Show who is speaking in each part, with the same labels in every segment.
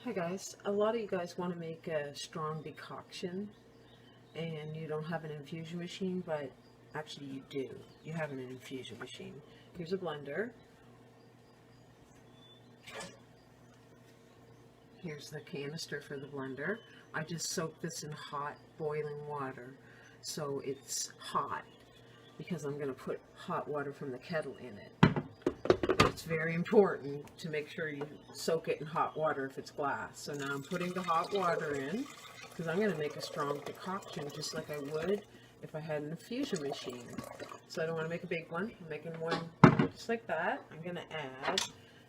Speaker 1: Hi guys, a lot of you guys want to make a strong decoction and you don't have an infusion machine, but actually you do. You have an infusion machine. Here's a blender. Here's the canister for the blender. I just soaked this in hot boiling water so it's hot because I'm going to put hot water from the kettle in it. It's very important to make sure you soak it in hot water if it's glass. So now I'm putting the hot water in because I'm going to make a strong decoction just like I would if I had an infusion machine. So I don't want to make a big one. I'm making one just like that. I'm going to add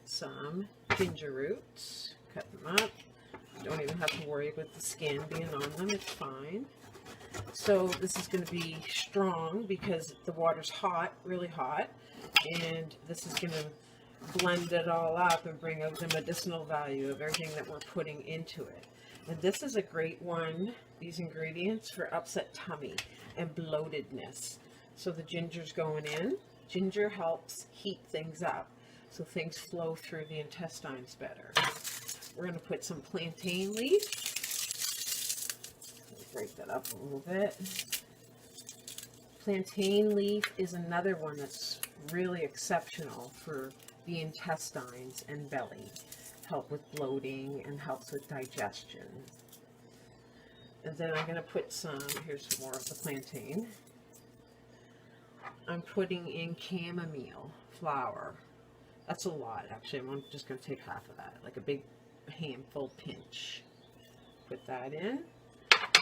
Speaker 1: some ginger roots. Cut them up. Don't even have to worry about the skin being on them. It's fine. So this is going to be strong because the water's hot, really hot, and this is going to blend it all up and bring out the medicinal value of everything that we're putting into it. And this is a great one, these ingredients, for upset tummy and bloatedness. So the ginger's going in. Ginger helps heat things up so things flow through the intestines better. We're going to put some plantain leaf. Break that up a little bit. Plantain leaf is another one that's really exceptional for the intestines and belly. Help with bloating and helps with digestion. And then I'm going to put some, here's some more of the plantain. I'm putting in chamomile flower. That's a lot actually. I'm just going to take half of that, like a big handful pinch. Put that in.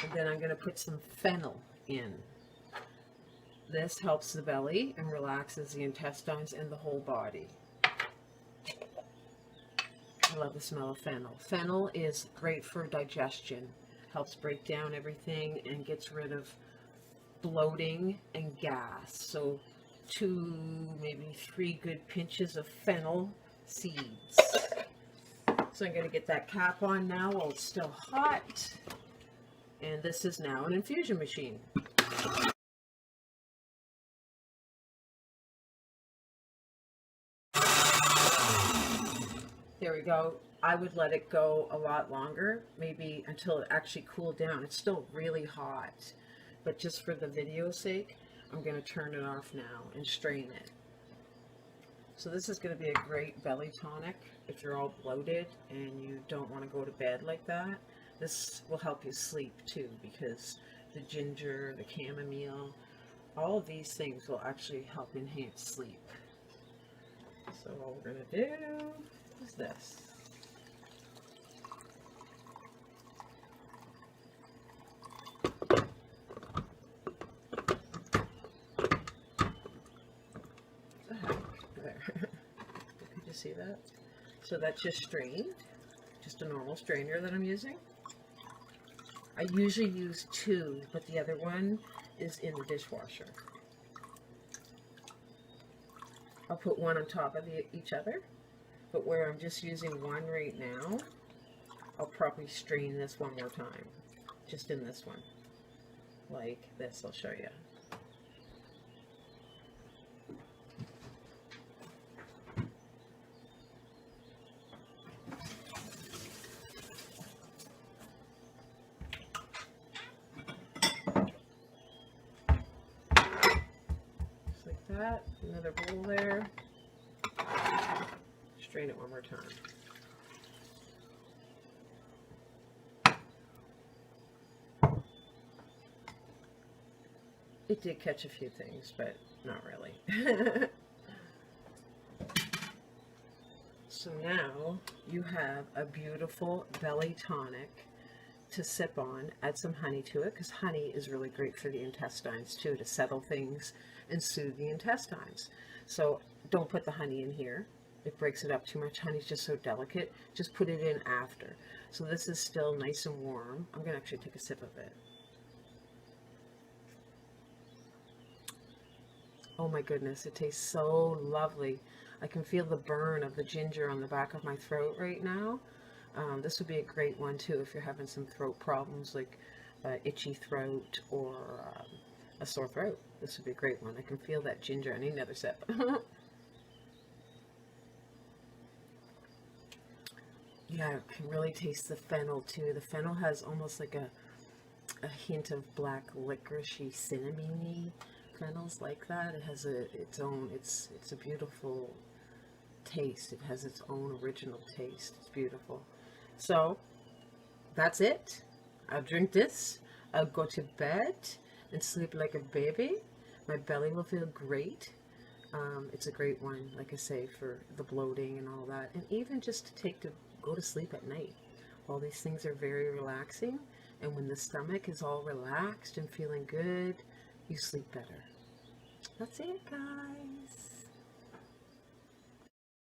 Speaker 1: And then I'm going to put some fennel in. This helps the belly and relaxes the intestines and the whole body. I love the smell of fennel. Fennel is great for digestion. Helps break down everything and gets rid of bloating and gas. So 2, maybe 3 good pinches of fennel seeds. So I'm going to get that cap on now while it's still hot. And this is now an infusion machine. There we go. I would let it go a lot longer, maybe until it actually cooled down. It's still really hot, but just for the video's sake, I'm going to turn it off now and strain it. So this is going to be a great belly tonic if you're all bloated and you don't want to go to bed like that. This will help you sleep too, because the ginger, the chamomile, all of these things will actually help enhance sleep. So what we're going to do is this. There. Could you see that? So that's just strained. Just a normal strainer that I'm using. I usually use 2, but the other one is in the dishwasher. I'll put one on top of each other, but where I'm just using one right now, I'll probably strain this one more time, just in this one, like this. I'll show you. That, another bowl there, strain it one more time. It did catch a few things, but not really. So now you have a beautiful belly tonic to sip on. Add some honey to it, because honey is really great for the intestines too, to settle things and soothe the intestines. So don't put the honey in here. It breaks it up too much. Honey's just so delicate. Just put it in after. So this is still nice and warm. I'm going to actually take a sip of it. Oh my goodness, it tastes so lovely. I can feel the burn of the ginger on the back of my throat right now. This would be a great one too if you're having some throat problems like itchy throat or a sore throat. This would be a great one. I can feel that ginger. I need another sip. Yeah, I can really taste the fennel too. The fennel has almost like a hint of black licoricey, cinnamony. Fennel's like that. It has its own. It's a beautiful taste. It has its own original taste. It's beautiful. So that's it. I'll drink this. I'll go to bed and sleep like a baby. My belly will feel great. It's a great one, like I say, for the bloating and all that, and even just to go to sleep at night. All these things are very relaxing, and when the stomach is all relaxed and feeling good, you sleep better. That's it, guys.